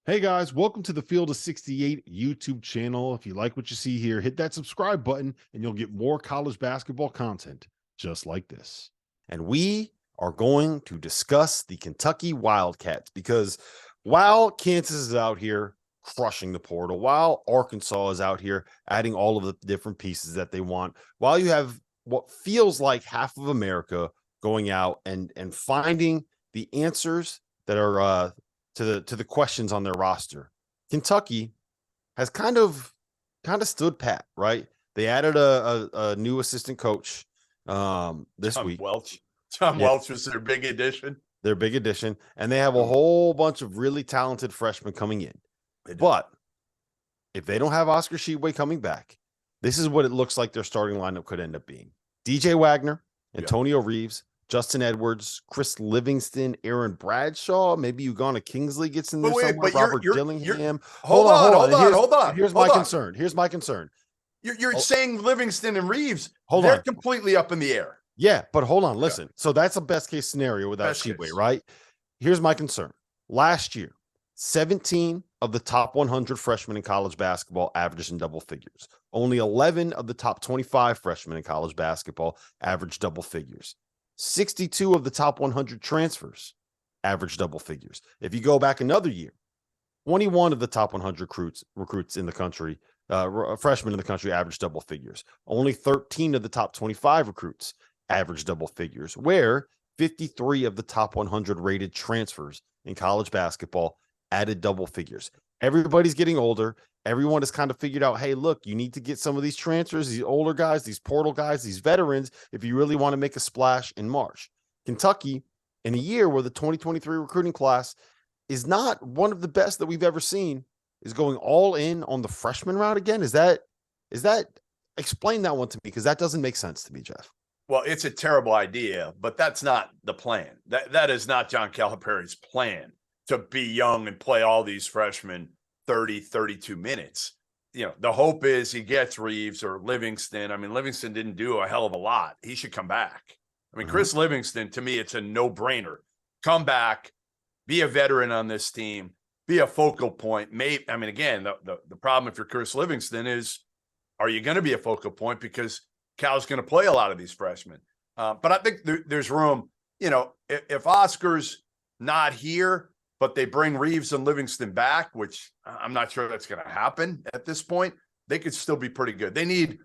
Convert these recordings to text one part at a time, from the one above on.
Hey guys, welcome to the Field of 68 YouTube channel. If you like what you see here, hit that subscribe button and you'll get more college basketball content just like this. And we are going to discuss the Kentucky Wildcats because while Kansas is out here crushing the portal, while Arkansas is out here adding all of the different pieces that they want, while you have what feels like half of America going out and finding the answers that are to the questions on their roster, Kentucky has kind of stood pat, right? They added a new assistant coach this week. John Welch was their big addition. Their big addition, and they have a whole bunch of really talented freshmen coming in. But if they don't have Oscar Tshiebwe coming back, this is what it looks like their starting lineup could end up being: DJ Wagner, Antonio Reeves, Justin Edwards, Chris Livingston, Aaron Bradshaw. Maybe Ugonna Kingsley gets in there somewhere. Robert Dillingham. Hold on. Here's my concern. You're saying Livingston and Reeves, they're completely up in the air. Yeah, but hold on. Listen. So that's a best case scenario without Tshiebwe, right? Here's my concern. Last year, 17 of the top 100 freshmen in college basketball averaged in double figures. Only 11 of the top 25 freshmen in college basketball averaged double figures. 62 of the top 100 transfers averaged double figures. If you go back another year, 21 of the top 100 recruits in the country, freshmen in the country, averaged double figures. Only 13 of the top 25 recruits averaged double figures, where 53 of the top 100 rated transfers in college basketball added double figures. Everybody's getting older. Everyone has kind of figured out, hey, look, you need to get some of these transfers, these older guys, these portal guys, these veterans, if you really want to make a splash in March. Kentucky, in a year where the 2023 recruiting class is not one of the best that we've ever seen, is going all in on the freshman route again. Is that explain that one to me, because that doesn't make sense to me, Jeff. Well, it's a terrible idea, but that's not the plan. That is not John Calipari's plan, to be young and play all these freshmen 30, 32 minutes. You know, the hope is he gets Reeves or Livingston. I mean, Livingston didn't do a hell of a lot. He should come back. I mean, Chris Livingston, to me, it's a no-brainer. Come back, be a veteran on this team, be a focal point. Again, the problem if you're Chris Livingston is, are you going to be a focal point? Because Cal's going to play a lot of these freshmen. But I think there's room, if Oscar's not here, but they bring Reeves and Livingston back, which I'm not sure that's going to happen at this point, they could still be pretty good. They need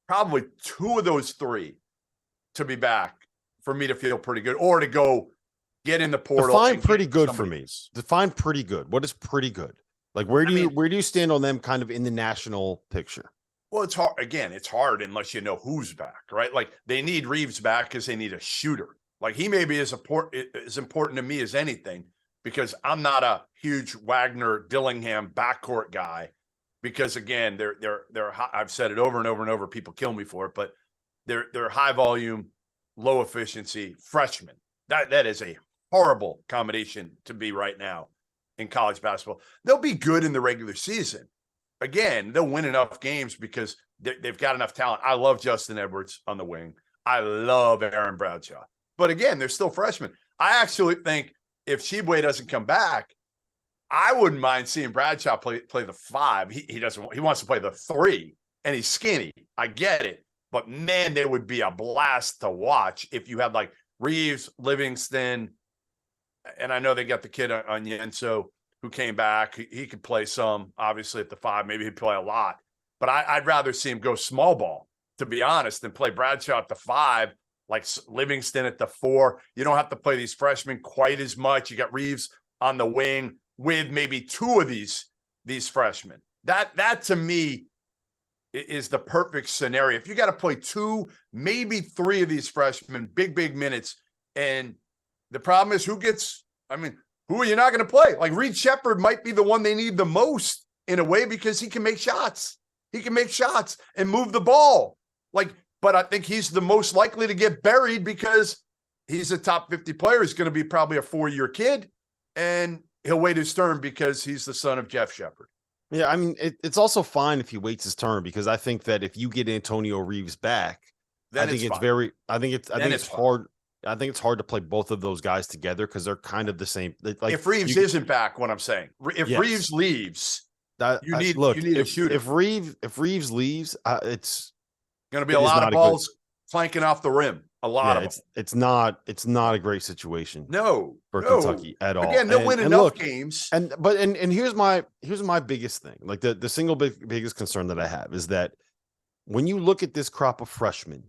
probably two of those three to be back for me to feel pretty good, or to go get in the portal. Define pretty good for me. Define pretty good. What is pretty good? Like, where do you stand on them kind of in the national picture? Well, it's hard. Again, it's hard unless you know who's back, right? Like, they need Reeves back because they need a shooter. Like, he may be as important to me as anything, because I'm not a huge Wagner Dillingham backcourt guy. Because again, they're I've said it over and over and over. People kill me for it, but they're high volume, low efficiency freshmen. That is a horrible combination to be right now in college basketball. They'll be good in the regular season. Again, they'll win enough games because they've got enough talent. I love Justin Edwards on the wing. I love Aaron Bradshaw. But again, they're still freshmen. I actually think if Tshiebwe doesn't come back, I wouldn't mind seeing Bradshaw play the 5. He doesn't. He wants to play the 3, and he's skinny. I get it. But man, they would be a blast to watch if you had like Reeves, Livingston, and I know they got the kid on Yenso who came back. He could play some, obviously, at the 5. Maybe he'd play a lot. But I'd rather see him go small ball, to be honest, than play Bradshaw at the 5, like Livingston at the 4. You don't have to play these freshmen quite as much. You got Reeves on the wing with maybe 2 of these freshmen. That to me is the perfect scenario. If you got to play 2, maybe 3 of these freshmen, big minutes, and the problem is who are you not going to play? Like, Reed Shepherd might be the one they need the most in a way, because he can make shots. He can make shots and move the ball. But I think he's the most likely to get buried because he's a top 50 player. He's going to be probably a 4-year kid, and he'll wait his turn because he's the son of Jeff Shepherd. Yeah, I mean, it's also fine if he waits his turn, because I think that if you get Antonio Reeves back, I think it's hard. I think it's hard to play both of those guys together because they're kind of the same. Like if Reeves isn't back, what I'm saying, if Yes. Reeves leaves, you need a shooter. If Reeves leaves, it's going to be a lot of balls flanking off the rim. A lot of them. It's not a great situation. For Kentucky at all. Again, they'll win enough games. And here's my biggest thing. Like the single biggest concern that I have is that when you look at this crop of freshmen,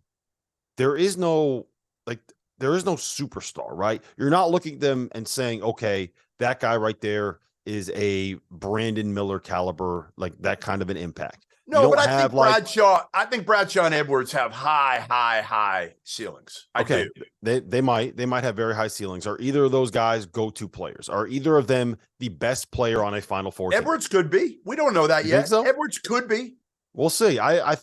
there is no superstar, right? You're not looking at them and saying, okay, that guy right there is a Brandon Miller caliber, like that kind of an impact. No, but I think Bradshaw and Edwards have high ceilings. Okay. They might have very high ceilings. Are either of those guys go-to players? Are either of them the best player on a Final Four team? Edwards could be. We don't know that yet. Think so? Edwards could be. We'll see. I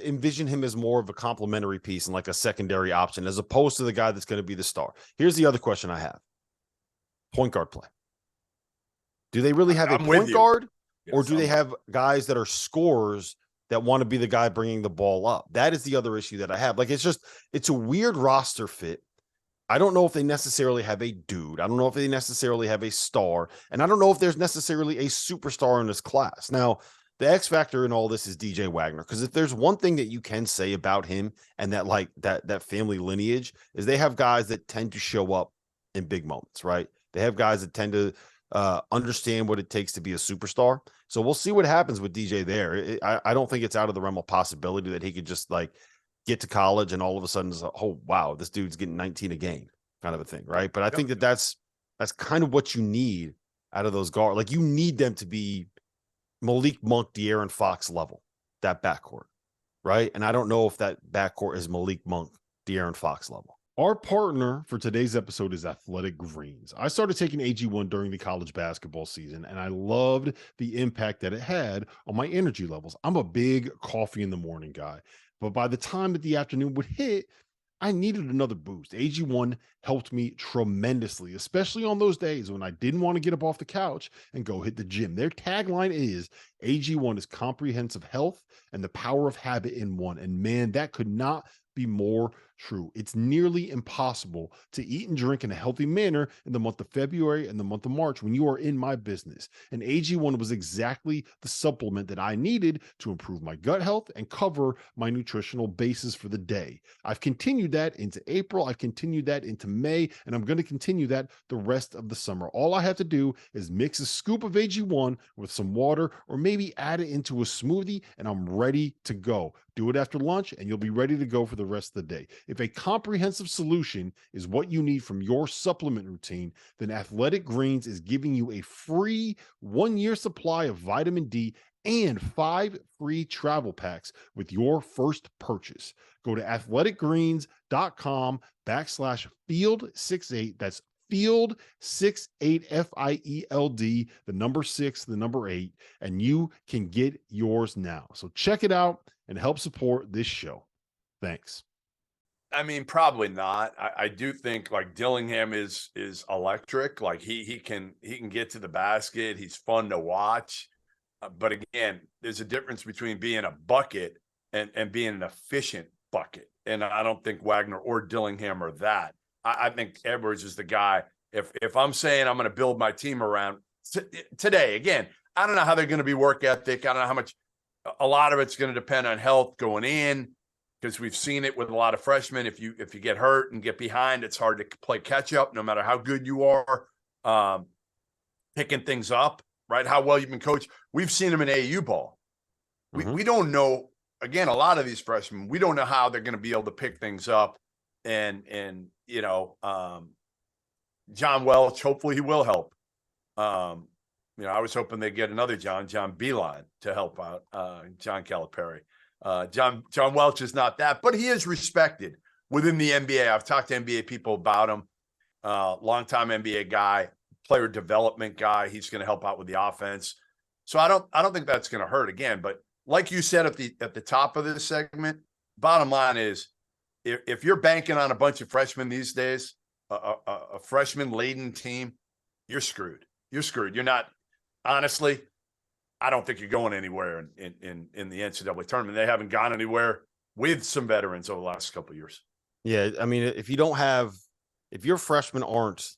envision him as more of a complementary piece and like a secondary option as opposed to the guy that's going to be the star. Here's the other question I have. Point guard play. Do they really have a point guard? Or do they have guys that are scorers that want to be the guy bringing the ball up? That is the other issue that I have. Like, it's a weird roster fit. I don't know if they necessarily have a dude. I don't know if they necessarily have a star. And I don't know if there's necessarily a superstar in this class. Now, the X factor in all this is DJ Wagner. Because if there's one thing that you can say about him and that family lineage is they have guys that tend to show up in big moments, right? They have guys that tend to understand what it takes to be a superstar. So we'll see what happens with DJ there. I don't think it's out of the realm of possibility that he could just like get to college and all of a sudden it's like, oh, wow, this dude's getting 19 a game kind of a thing, right? But I think that's kind of what you need out of those guards. Like you need them to be Malik Monk, De'Aaron Fox level, that backcourt, right? And I don't know if that backcourt is Malik Monk, De'Aaron Fox level. Our partner for today's episode is Athletic Greens. I started taking AG1 during the college basketball season, and I loved the impact that it had on my energy levels. I'm a big coffee in the morning guy, but by the time that the afternoon would hit, I needed another boost. AG1 helped me tremendously, especially on those days when I didn't want to get up off the couch and go hit the gym. Their tagline is AG1 is comprehensive health and the power of habit in one. And man, that could not be more true. It's nearly impossible to eat and drink in a healthy manner in the month of February and the month of March when you are in my business. And AG1 was exactly the supplement that I needed to improve my gut health and cover my nutritional basis for the day. I've continued that into April. I've continued that into May, and I'm going to continue that the rest of the summer. All I have to do is mix a scoop of AG1 with some water or maybe add it into a smoothie, and I'm ready to go. Do it after lunch, and you'll be ready to go for the rest of the day. If a comprehensive solution is what you need from your supplement routine, then Athletic Greens is giving you a free 1-year supply of vitamin D and 5 free travel packs with your first purchase. Go to athleticgreens.com/field68. That's Field 68 FIELD, the number 6, the number 8, and you can get yours now. So check it out and help support this show. Thanks. I mean, probably not. I do think like Dillingham is electric. Like he can get to the basket. He's fun to watch. But again, there's a difference between being a bucket and being an efficient bucket. And I don't think Wagner or Dillingham are that. I think Edwards is the guy. If I'm saying I'm going to build my team around today, again, I don't know how they're going to be work ethic. I don't know how much. A lot of it's going to depend on health going in, because we've seen it with a lot of freshmen. If you get hurt and get behind, it's hard to play catch up, no matter how good you are, picking things up, right? How well you've been coached. We've seen them in AAU ball. We don't know. Again, a lot of these freshmen, we don't know how they're going to be able to pick things up. And John Welch, hopefully he will help. I was hoping they'd get another John Beeline to help out John Calipari. John Welch is not that, but he is respected within the NBA. I've talked to NBA people about him. Longtime NBA guy, player development guy. He's going to help out with the offense. So I don't think that's going to hurt again. But like you said at the top of this segment, bottom line is if you're banking on a bunch of freshmen these days, a freshman laden team, you're screwed. You're screwed. You're not. Honestly, I don't think you're going anywhere in the NCAA tournament. They haven't gone anywhere with some veterans over the last couple of years. Yeah, I mean, if you don't have if your freshmen aren't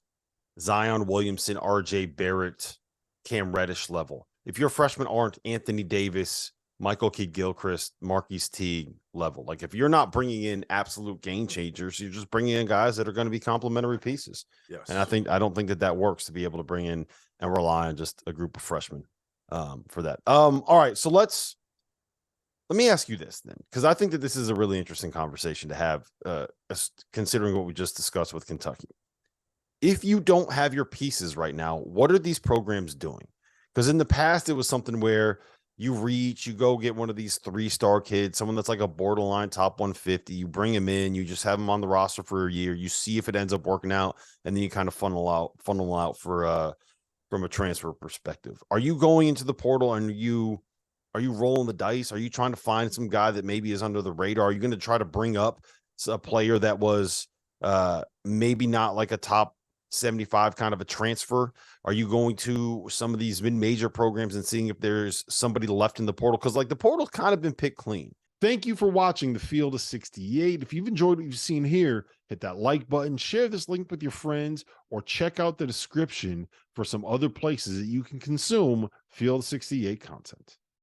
Zion Williamson, RJ Barrett, Cam Reddish level, if your freshmen aren't Anthony Davis, Michael Kidd-Gilchrist, Marquise Teague level, like if you're not bringing in absolute game changers, you're just bringing in guys that are going to be complementary pieces. Yes. And I don't think that works to be able to bring in and rely on just a group of freshmen for that. All right, so let me ask you this then, because I think that this is a really interesting conversation to have, considering what we just discussed with Kentucky. If you don't have your pieces right now, what are these programs doing? Because in the past, it was something where you go get one of these 3-star kids, someone that's like a borderline top 150. You bring him in, you just have him on the roster for a year. You see if it ends up working out, and then you kind of funnel out for from a transfer perspective. Are you going into the portal and are you rolling the dice? Are you trying to find some guy that maybe is under the radar? Are you going to try to bring up a player that was maybe not like a top 75 kind of a transfer? Are you going to some of these mid-major programs and seeing if there's somebody left in the portal? Because like the portal's kind of been picked clean. Thank you for watching the Field of 68. If you've enjoyed what you've seen here, hit that like button, share this link with your friends, or check out the description for some other places that you can consume Field of 68 content.